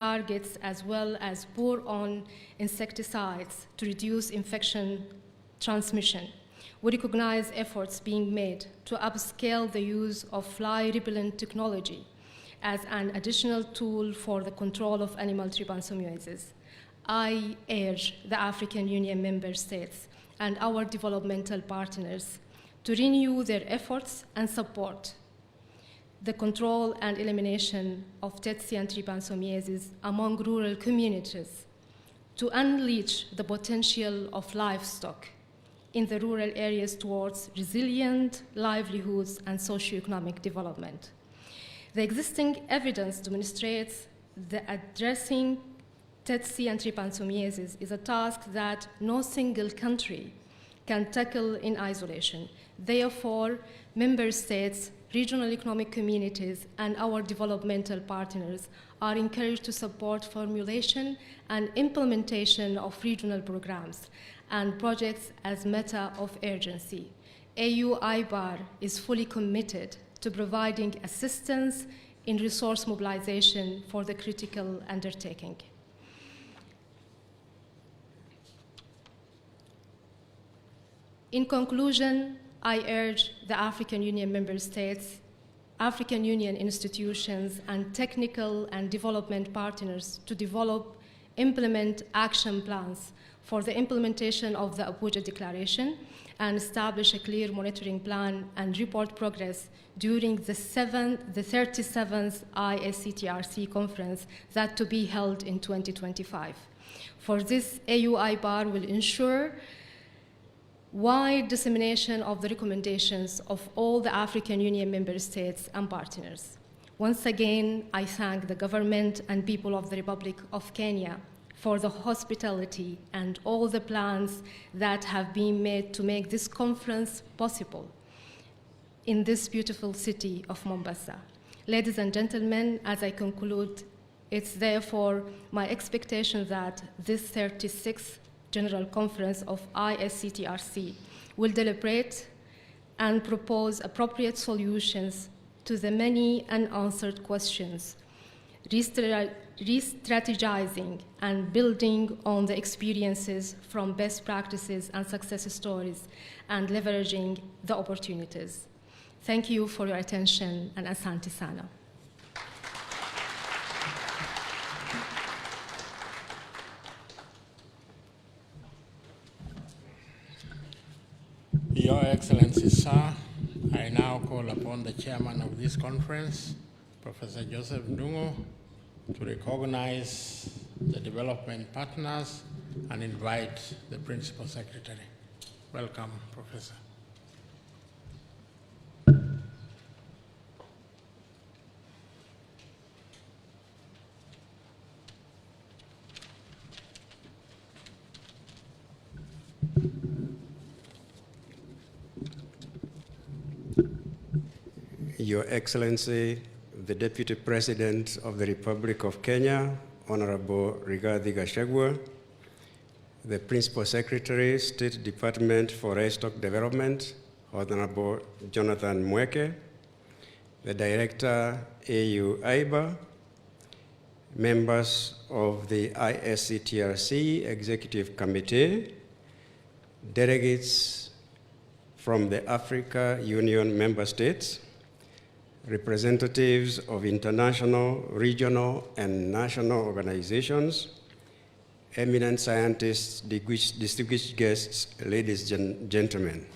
targets as well as pour-on insecticides to reduce infection transmission. We recognize efforts being made to upscale the use of fly repellent technology as an additional tool for the control of animal trypanosomiasis. I urge the African Union member states and our developmental partners to renew their efforts and support the control and elimination of Tsetse and trypanosomiasis among rural communities, to unleash the potential of livestock in the rural areas towards resilient livelihoods and socioeconomic development. The existing evidence demonstrates that addressing Tsetse and trypanosomiasis is a task that no single country can tackle in isolation. Therefore, member states, regional economic communities, and our developmental partners are encouraged to support formulation and implementation of regional programs and projects as matter of urgency. AU-IBAR is fully committed to providing assistance in resource mobilization for the critical undertaking. In conclusion, I urge the African Union member states, African Union institutions, and technical and development partners to develop, implement action plans for the implementation of the Abuja Declaration and establish a clear monitoring plan and report progress during the 37th ISCTRC conference that to be held in 2025. For this, AU-IBAR will ensure wide dissemination of the recommendations of all the African Union member states and partners. Once again, I thank the government and people of the Republic of Kenya for the hospitality and all the plans that have been made to make this conference possible in this beautiful city of Mombasa. Ladies and gentlemen, as I conclude, it's therefore my expectation that this 36th General Conference of ISCTRC will deliberate and propose appropriate solutions to the many unanswered questions, re-strategizing and building on the experiences from best practices and success stories and leveraging the opportunities. Thank you for your attention, and asante sana. Your Excellency, sir, I now call upon the chairman of this conference, Professor Joseph Ndungu, to recognize the development partners and invite the Principal Secretary. Welcome, Professor. Your Excellency, the Deputy President of the Republic of Kenya, Honorable RIGATHI GACHAGUA, the Principal Secretary, State Department for Livestock Development, Honorable Jonathan Mweke, the Director, AU-IBAR, members of the ISCTRC Executive Committee, delegates from the Africa Union member states, representatives of international, regional, and national organizations, eminent scientists, distinguished guests, ladies and gentlemen.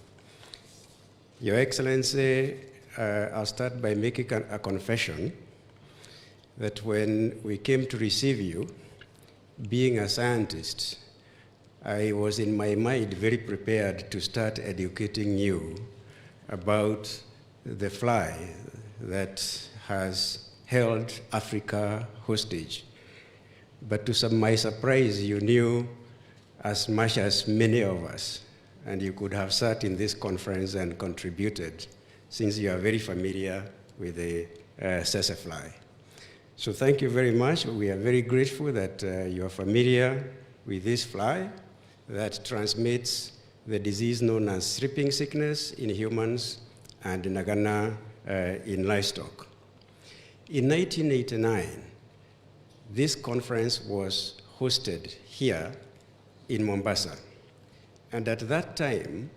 Your Excellency, I'll start by making a confession that when we came to receive you, being a scientist, I was in my mind very prepared to start educating you about the fly that has held Africa hostage. But to my surprise, you knew as much as many of us, and you could have sat in this conference and contributed, since you are very familiar with the Tsetse fly. So thank you very much. We are very grateful that you are familiar with this fly that transmits the disease known as stripping sickness in humans and nagana in livestock. In 1989, this conference was hosted here in Mombasa. And at that time,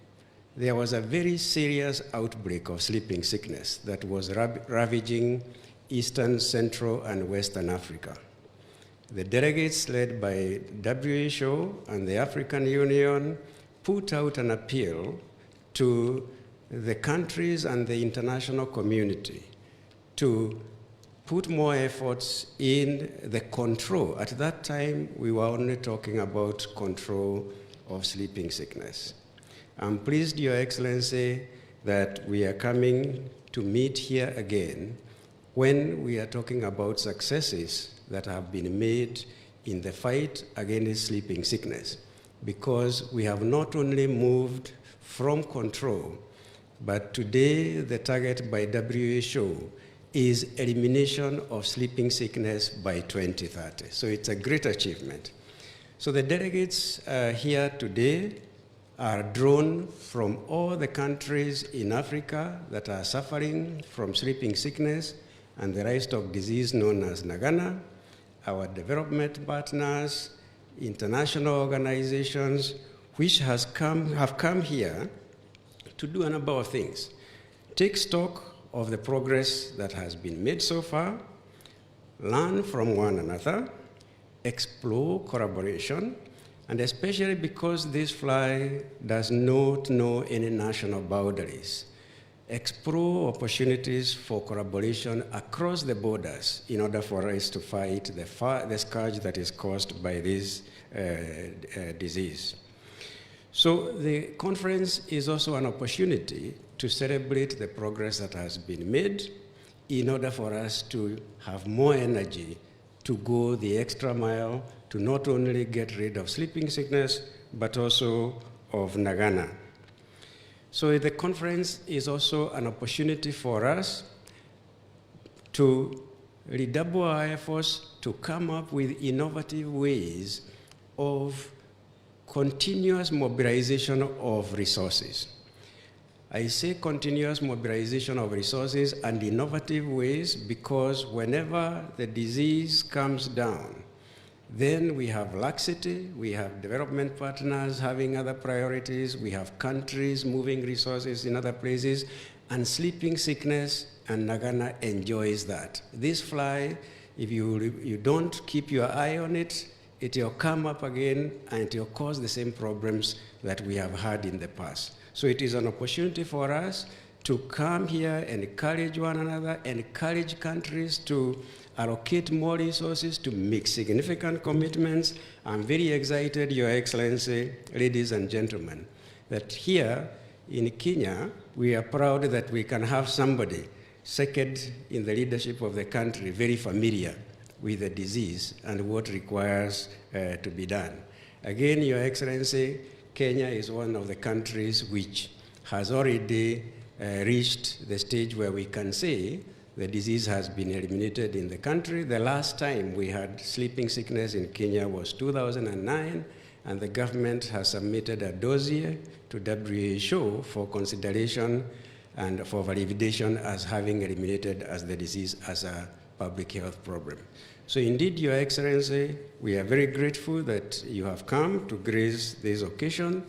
there was a very serious outbreak of sleeping sickness that was ravaging Eastern, Central, and Western Africa. The delegates led by WHO and the African Union put out an appeal to the countries and the international community to put more efforts in the control. At that time, we were only talking about control of sleeping sickness. I'm pleased, Your Excellency, that we are coming to meet here again when we are talking about successes that have been made in the fight against sleeping sickness, because we have not only moved from control, but today the target by WHO is elimination of sleeping sickness by 2030. So it's a great achievement. So the delegates here today are drawn from all the countries in Africa that are suffering from sleeping sickness and the livestock disease known as Nagana, our development partners, international organizations, which have come here to do a number of things. Take stock of the progress that has been made so far, learn from one another, explore collaboration, and especially because this fly does not know any national boundaries, explore opportunities for collaboration across the borders in order for us to fight the scourge that is caused by this disease. So the conference is also an opportunity to celebrate the progress that has been made in order for us to have more energy to go the extra mile to not only get rid of sleeping sickness, but also of Nagana. So the conference is also an opportunity for us to redouble our efforts to come up with innovative ways of continuous mobilization of resources. I say continuous mobilization of resources and innovative ways because whenever the disease comes down, then we have laxity, we have development partners having other priorities, we have countries moving resources in other places, and sleeping sickness and Nagana enjoys that. This fly, if you don't keep your eye on it, it will come up again and it will cause the same problems that we have had in the past. So it is an opportunity for us to come here and encourage one another, encourage countries to allocate more resources, to make significant commitments. I'm very excited, Your Excellency, ladies and gentlemen, that here in Kenya, we are proud that we can have somebody second in the leadership of the country, very familiar with the disease and what requires to be done. Again, Your Excellency, Kenya is one of the countries which has already reached the stage where we can say the disease has been eliminated in the country. The last time we had sleeping sickness in Kenya was 2009, and the government has submitted a dossier to WHO for consideration and for validation as having eliminated as the disease as a public health problem. So indeed, Your Excellency, we are very grateful that you have come to grace this occasion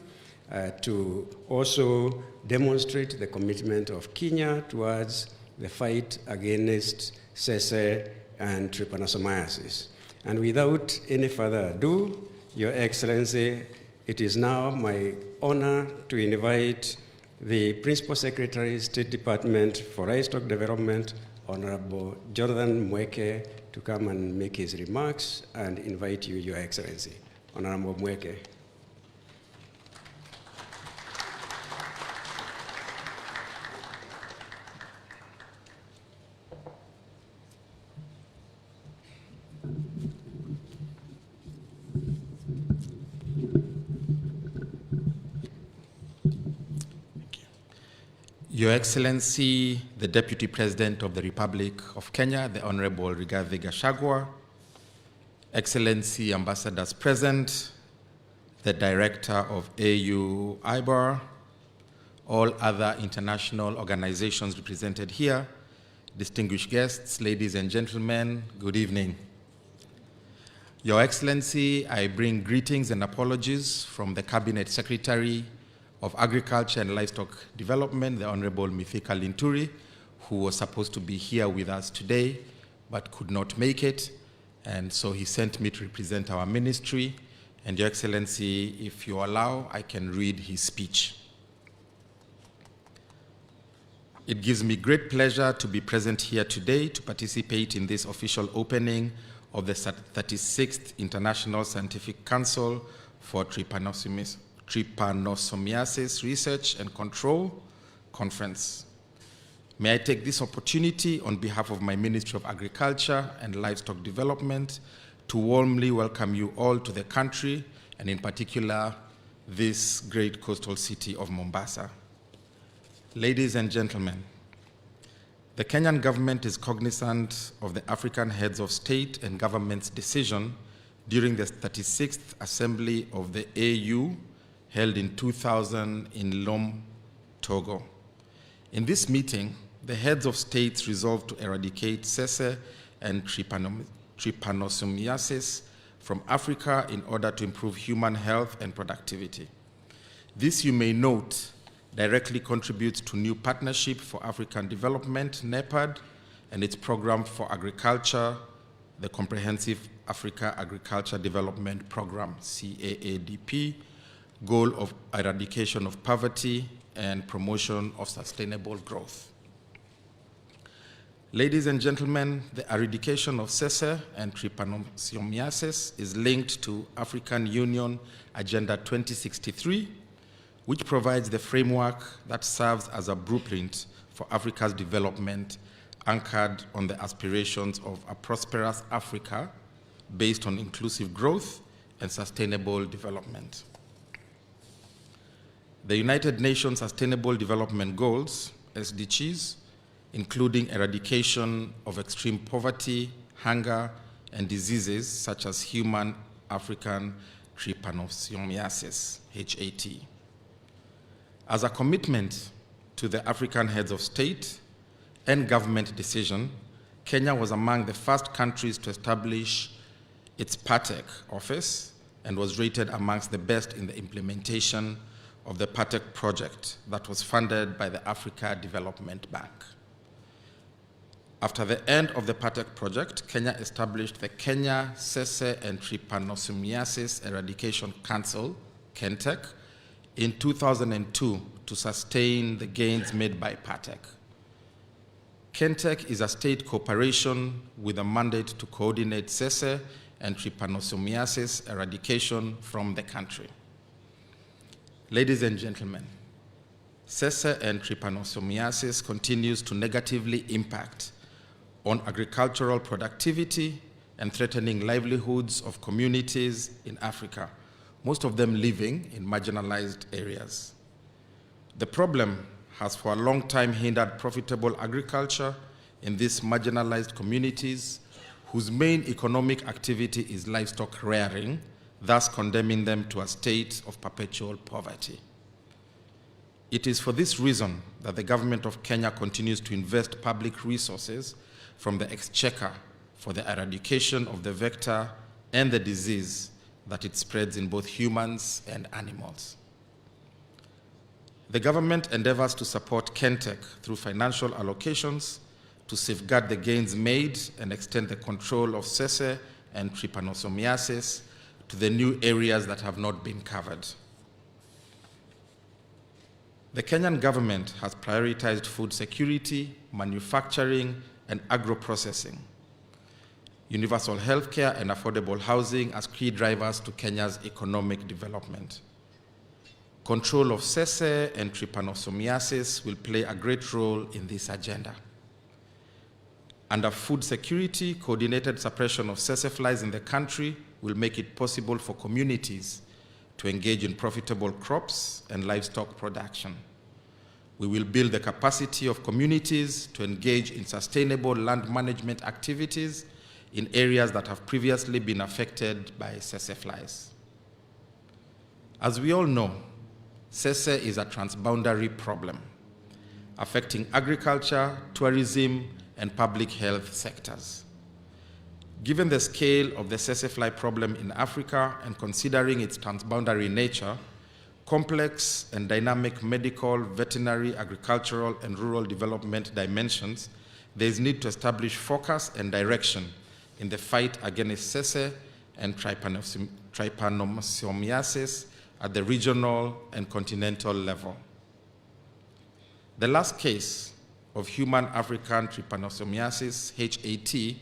to also demonstrate the commitment of Kenya towards the fight against SESE and Trypanosomiasis. And without any further ado, Your Excellency, it is now my honor to invite the Principal Secretary, State Department for Livestock Development, Honorable Jonathan Mweke, to come and make his remarks and invite you, Your Excellency. Honorable Mweke. Your Excellency, the Deputy President of the Republic of Kenya, the Honorable RIGATHI GACHAGUA, Excellency Ambassadors present, the Director of AU IBAR, all other international organizations represented here, distinguished guests, ladies and gentlemen, good evening. Your Excellency, I bring greetings and apologies from the Cabinet Secretary of Agriculture and Livestock Development, the Honorable Mithika Linturi, who was supposed to be here with us today, but could not make it. And so he sent me to represent our ministry. And Your Excellency, if you allow, I can read his speech. It gives me great pleasure to be present here today to participate in this official opening of the 36th International Scientific Council for Trypanosomiasis Research and Control Conference. May I take this opportunity on behalf of my Ministry of Agriculture and Livestock Development to warmly welcome you all to the country, and in particular, this great coastal city of Mombasa. Ladies and gentlemen, the Kenyan government is cognizant of the African heads of state and government's decision during the 36th Assembly of the AU held in 2000 in Lom, Togo. In this meeting, the heads of states resolved to eradicate SESE and trypanosomiasis from Africa in order to improve human health and productivity. This, you may note, directly contributes to new Partnership for African Development, NEPAD, and its Program for Agriculture, the Comprehensive Africa Agriculture Development Program, CAADP, goal of eradication of poverty and promotion of sustainable growth. Ladies and gentlemen, the eradication of SESE and trypanosomiasis is linked to African Union Agenda 2063, which provides the framework that serves as a blueprint for Africa's development, anchored on the aspirations of a prosperous Africa based on inclusive growth and sustainable development. The United Nations Sustainable Development Goals, SDGs, including eradication of extreme poverty, hunger, and diseases such as human African trypanosomiasis, HAT. As a commitment to the African heads of state and government decision, Kenya was among the first countries to establish its PATEC office and was rated amongst the best in the implementation of the PATEC project that was funded by the Africa Development Bank. After the end of the PATEC project, Kenya established the Kenya SESE and Trypanosomiasis Eradication Council, KENTEC, in 2002 to sustain the gains made by PATEC. KENTEC is a state corporation with a mandate to coordinate SESE and trypanosomiasis eradication from the country. Ladies and gentlemen, SESE and trypanosomiasis continues to negatively impact on agricultural productivity and threatening livelihoods of communities in Africa, most of them living in marginalized areas. The problem has for a long time hindered profitable agriculture in these marginalized communities whose main economic activity is livestock rearing, thus condemning them to a state of perpetual poverty. It is for this reason that the government of Kenya continues to invest public resources from the exchequer for the eradication of the vector and the disease that it spreads in both humans and animals. The government endeavors to support KENTEC through financial allocations to safeguard the gains made and extend the control of SESE and trypanosomiasis to the new areas that have not been covered. The Kenyan government has prioritized food security, manufacturing, and agro-processing, universal healthcare, and affordable housing as key drivers to Kenya's economic development. Control of SESE and trypanosomiasis will play a great role in this agenda. Under food security, coordinated suppression of SESE flies in the country will make it possible for communities to engage in profitable crops and livestock production. We will build the capacity of communities to engage in sustainable land management activities in areas that have previously been affected by SESE flies. As we all know, SESE is a transboundary problem affecting agriculture, tourism, and public health sectors. Given the scale of the tsetse fly problem in Africa and considering its transboundary nature, complex and dynamic medical, veterinary, agricultural, and rural development dimensions, there is need to establish focus and direction in the fight against tsetse and trypanosomiasis at the regional and continental level. The last case of human African trypanosomiasis, HAT,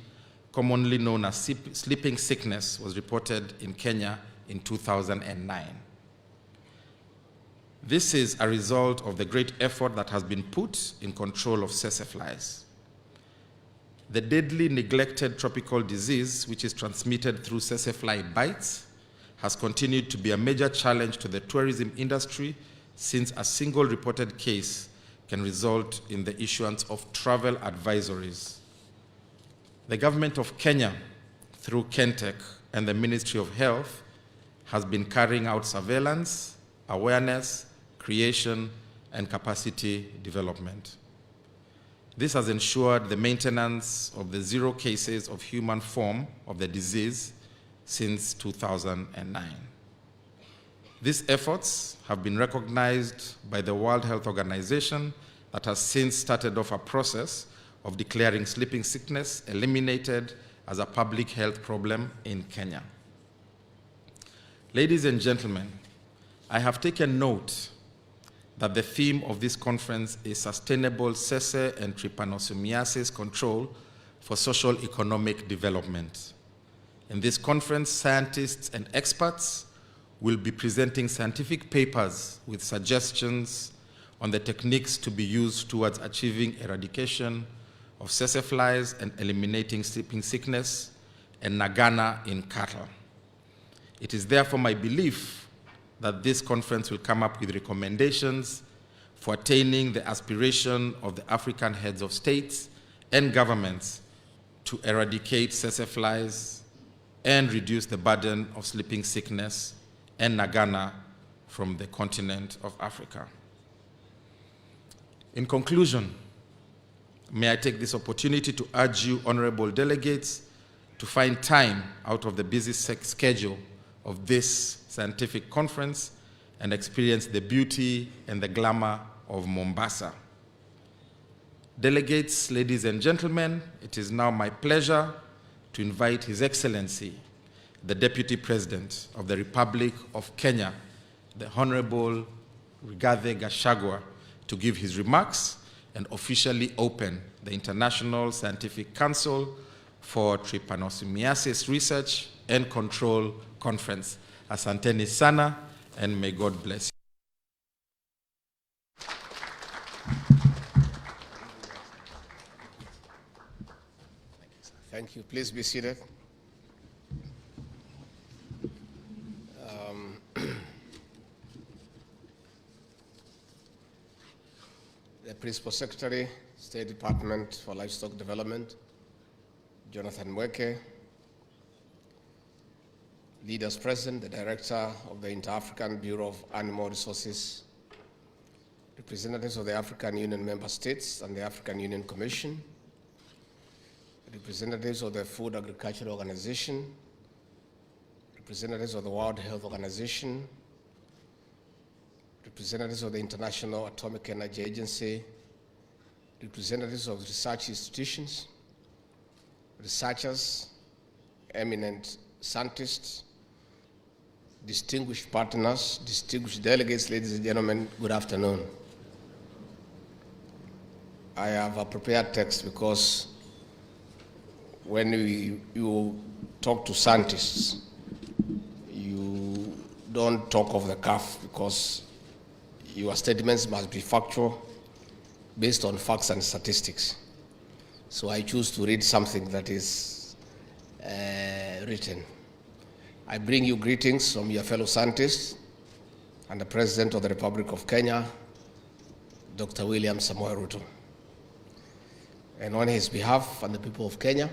commonly known as sleeping sickness, was reported in Kenya in 2009. This is a result of the great effort that has been put in control of tsetse flies. The deadly neglected tropical disease, which is transmitted through tsetse fly bites, has continued to be a major challenge to the tourism industry, since a single reported case can result in the issuance of travel advisories. The government of Kenya, through Kentech and the Ministry of Health, has been carrying out surveillance, awareness, creation, and capacity development. This has ensured the maintenance of the 0 cases of human form of the disease since 2009. These efforts have been recognized by the World Health Organization, that has since started off a process of declaring sleeping sickness eliminated as a public health problem in Kenya. Ladies and gentlemen, I have taken note that the theme of this conference is Sustainable Tsetse and Trypanosomiasis Control for Social Economic Development. In this conference, scientists and experts will be presenting scientific papers with suggestions on the techniques to be used towards achieving eradication of tsetse flies and eliminating sleeping sickness and nagana in cattle. It is therefore my belief that this conference will come up with recommendations for attaining the aspiration of the African heads of states and governments to eradicate tsetse flies and reduce the burden of sleeping sickness and nagana from the continent of Africa. In conclusion, may I take this opportunity to urge you, honorable delegates, to find time out of the busy schedule of this scientific conference and experience the beauty and the glamour of Mombasa. Delegates, ladies and gentlemen, it is now my pleasure to invite His Excellency, the Deputy President of the Republic of Kenya, the Honorable RIGATHI GACHAGUA, to give his remarks and officially open the International Scientific Council for Trypanosomiasis Research and Control Conference. Asanteni sana, and may God bless you. Thank you. Please be seated. The Principal Secretary, State Department for Livestock Development, Jonathan Mweke, Leaders present, the Director of the Inter-African Bureau of Animal Resources, representatives of the African Union member states and the African Union Commission, representatives of the Food Agriculture Organization, representatives of the World Health Organization, representatives of the International Atomic Energy Agency, representatives of research institutions, researchers, eminent scientists, distinguished partners, distinguished delegates, ladies and gentlemen, good afternoon. I have a prepared text because when you talk to scientists, you don't talk off the cuff because your statements must be factual, based on facts and statistics. So I choose to read something that is written. I bring you greetings from your fellow scientists and the President of the Republic of Kenya, Dr. William Samoei Ruto. And on his behalf and the people of Kenya,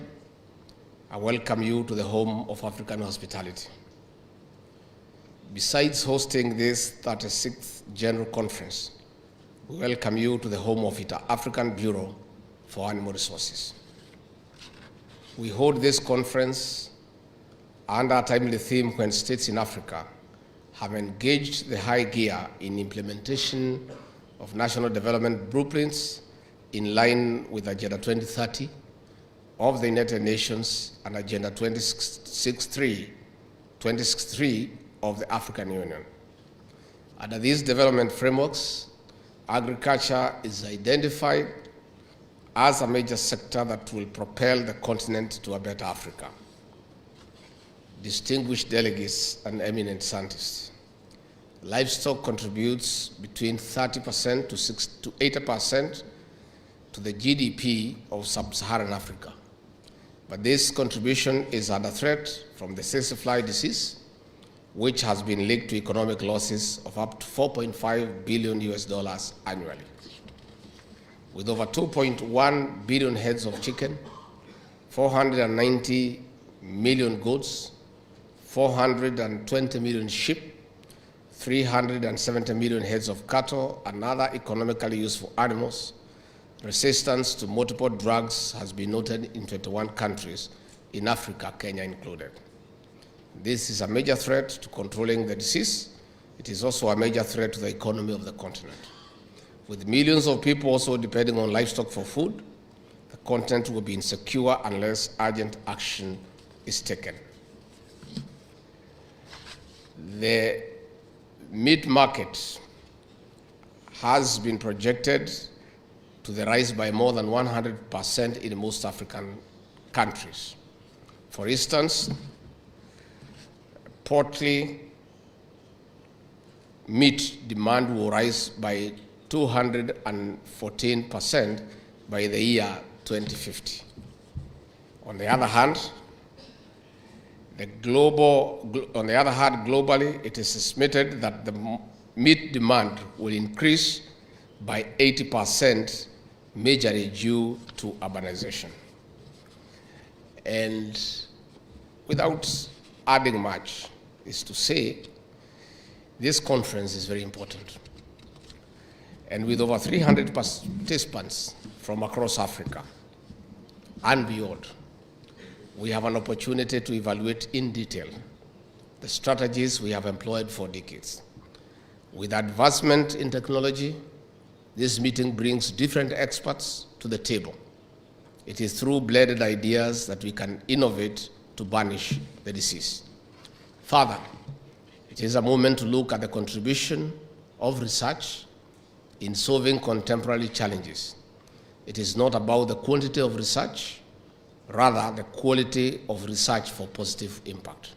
I welcome you to the home of African hospitality. Besides hosting this 36th General Conference, we welcome you to the home of the African Bureau for Animal Resources. we hold this conference under a timely theme when states in Africa have engaged the high gear in implementation of national development blueprints in line with Agenda 2030 of the United Nations and Agenda 2063 of the African Union. Under these development frameworks, agriculture is identified as a major sector that will propel the continent to a better Africa. Distinguished delegates and eminent scientists, livestock contributes between 30% to 80% to the GDP of sub-Saharan Africa. But this contribution is under threat from the tsetse fly disease, which has been linked to economic losses of up to $4.5 billion annually. With over 2.1 billion heads of chicken, 490 million goats, 420 million sheep, 370 million heads of cattle, and other economically useful animals, resistance to multiple drugs has been noted in 21 countries, in Africa, Kenya included. This is a major threat to controlling the disease. It is also a major threat to the economy of the continent. With millions of people also depending on livestock for food, the continent will be insecure unless urgent action is taken. The meat market has been projected to the rise by more than 100% in most African countries. For instance, poultry meat demand will rise by 214% by the year 2050. On the other hand, globally, it is estimated that the meat demand will increase by 80%, majorly due to urbanization. And without adding much, is to say this conference is very important. And with over 300 participants from across Africa and beyond, we have an opportunity to evaluate in detail the strategies we have employed for decades. With advancement in technology, this meeting brings different experts to the table. It is through blended ideas that we can innovate to banish the disease. Further, it is a moment to look at the contribution of research in solving contemporary challenges. It is not about the quantity of research, rather the quality of research for positive impact.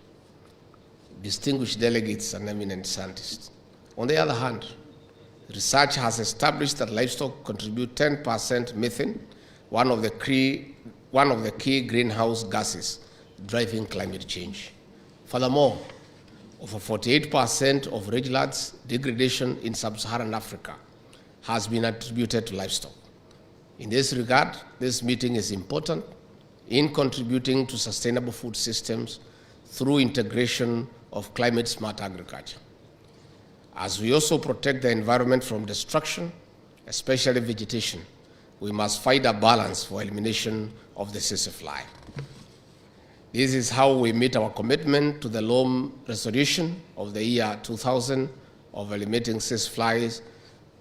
Distinguished delegates and eminent scientists. On the other hand, research has established that livestock contribute 10% methane, one of the key greenhouse gases driving climate change. Furthermore, over 48% of rangelands degradation in sub-Saharan Africa has been attributed to livestock. In this regard, this meeting is important in contributing to sustainable food systems through integration of climate-smart agriculture. As we also protect the environment from destruction, especially vegetation, we must find a balance for elimination of the tsetse fly. This is how we meet our commitment to the long resolution of the year 2000 of eliminating tsetse flies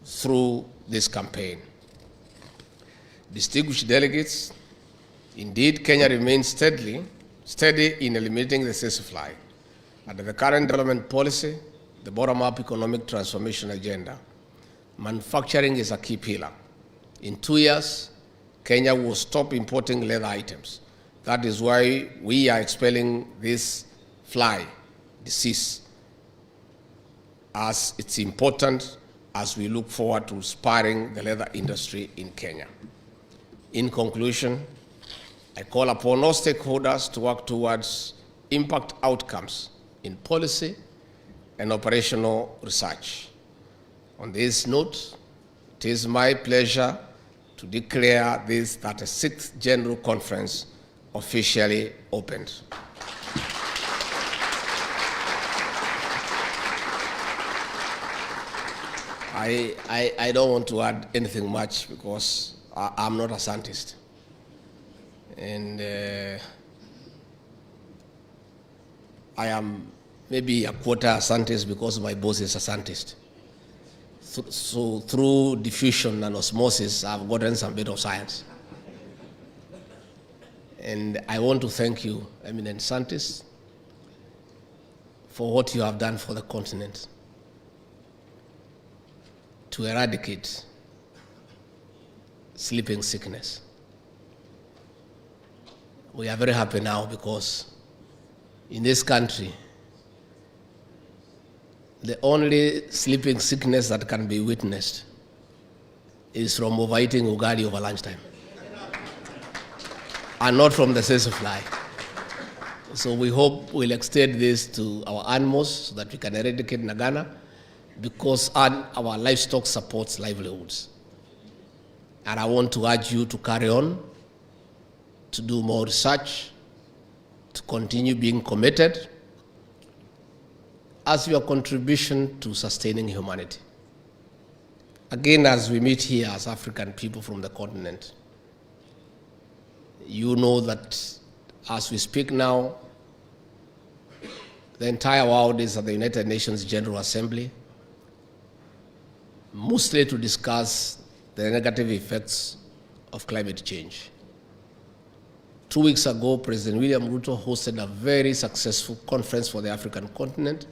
through this campaign. Distinguished delegates, indeed Kenya remains steady in eliminating the tsetse fly. Under the current development policy, the bottom-up economic transformation agenda, manufacturing is a key pillar. In 2 years, Kenya will stop importing leather items. That is why we are expelling this fly disease, as it's important as we look forward to spurring the leather industry in Kenya. In conclusion, I call upon all stakeholders to work towards impact outcomes in policy and operational research. On this note, it is my pleasure to declare this 36th General Conference officially opened. I don't want to add anything much because I'm not a scientist. And I am maybe a quarter Asantist because my boss is Asantist. So through diffusion and osmosis, I've gotten some bit of science. And I want to thank you, eminent scientists, for what you have done for the continent to eradicate sleeping sickness. We are very happy now because in this country, the only sleeping sickness that can be witnessed is from overeating ugali over lunchtime, and not from the tsetse fly. So we hope we'll extend this to our animals so that we can eradicate Nagana, because our livestock supports livelihoods. And I want to urge you to carry on, to do more research, to continue being committed as your contribution to sustaining humanity. Again, as we meet here as African people from the continent, you know that as we speak now, the entire world is at the United Nations General Assembly, mostly to discuss the negative effects of climate change. 2 weeks ago, President William Ruto hosted a very successful conference for the African continent,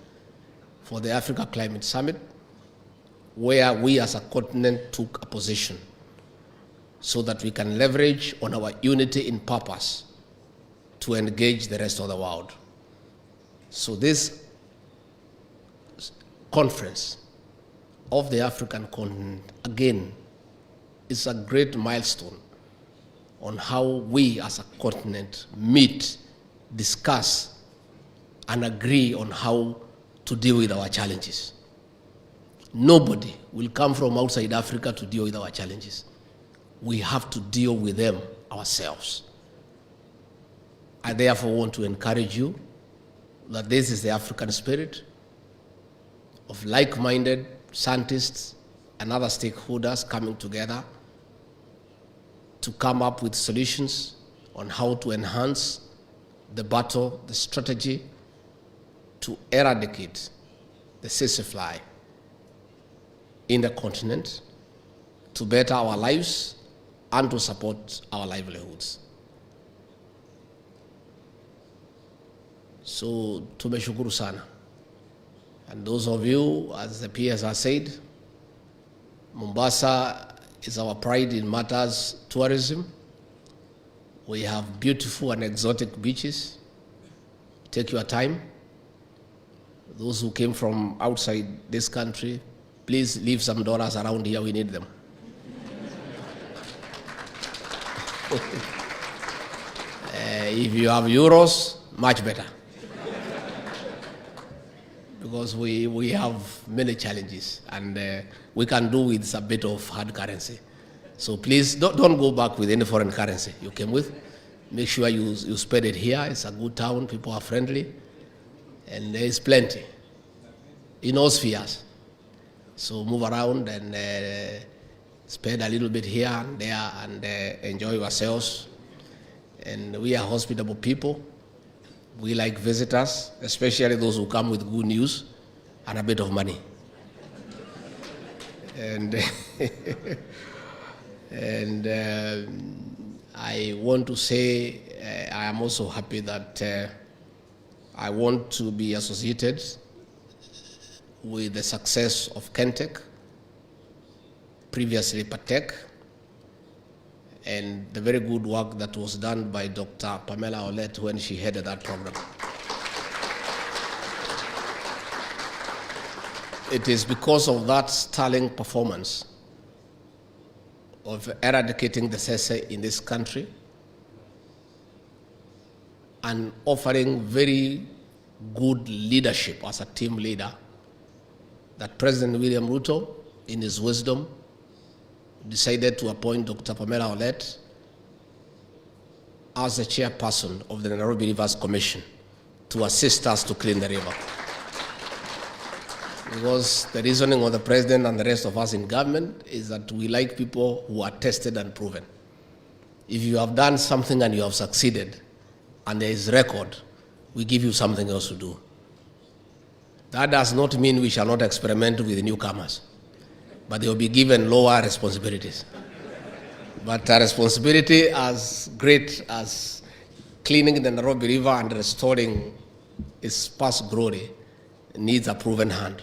for the Africa Climate Summit, where we as a continent took a position so that we can leverage on our unity in purpose to engage the rest of the world. So this conference of the African continent, again, is a great milestone on how we as a continent meet, discuss, and agree on how to deal with our challenges. Nobody will come from outside Africa to deal with our challenges. We have to deal with them ourselves. I therefore want to encourage you that this is the African spirit of like-minded scientists and other stakeholders coming together to come up with solutions on how to enhance the battle, the strategy to eradicate the tsetse fly in the continent, to better our lives and to support our livelihoods. So tumeshukuru sana. And those of you, as the peers have said, Mombasa is our pride in matters tourism. We have beautiful and exotic beaches. Take your time. Those who came from outside this country, please leave some dollars around here, we need them. If you have euros, much better. Because we have many challenges, and we can do with a bit of hard currency. So please don't go back with any foreign currency you came with. Make sure you spend it here. It's a good town, people are friendly, and there is plenty in all spheres. So move around and spend a little bit here and there and enjoy yourselves. And we are hospitable people. We like visitors, especially those who come with good news and a bit of money. And I want to say I am also happy that I want to be associated with the success of Kentech, previously Patek, and the very good work that was done by Dr. Pamela Olet when she headed that program. It is because of that sterling performance of eradicating the tsetse in this country and offering very good leadership as a team leader that President William Ruto, in his wisdom, decided to appoint Dr. Pamela Olet as the chairperson of the Nairobi Rivers Commission to assist us to clean the river. Because the reasoning of the president and the rest of us in government is that we like people who are tested and proven. If you have done something and you have succeeded, and there is record, we give you something else to do. That does not mean we shall not experiment with newcomers, but they will be given lower responsibilities. But a responsibility as great as cleaning the Nairobi River and restoring its past glory needs a proven hand.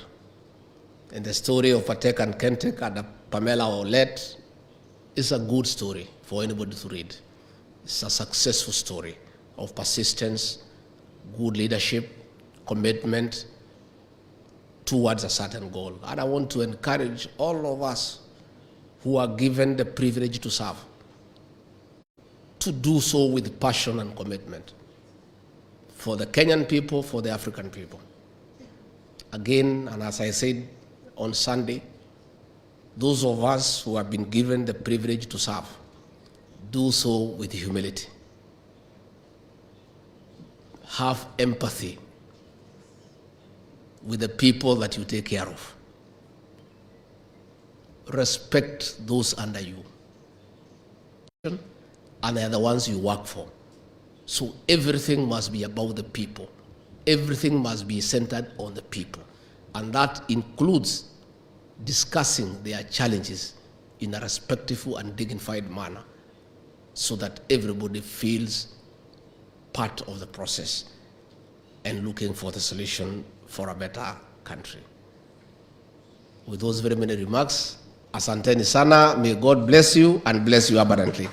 And the story of Patek and Kentek and Pamela Olet is a good story for anybody to read. It's a successful story of persistence, good leadership, commitment towards a certain goal. And I want to encourage all of us who are given the privilege to serve to do so with passion and commitment for the Kenyan people, for the African people. Again, and as I said on Sunday, those of us who have been given the privilege to serve, do so with humility. Have empathy with the people that you take care of. Respect those under you. And they are the ones you work for. So everything must be about the people. Everything must be centered on the people. And that includes discussing their challenges in a respectful and dignified manner so that everybody feels part of the process and looking for the solution for a better country. With those very many remarks, asanteni sana, may God bless you and bless you abundantly.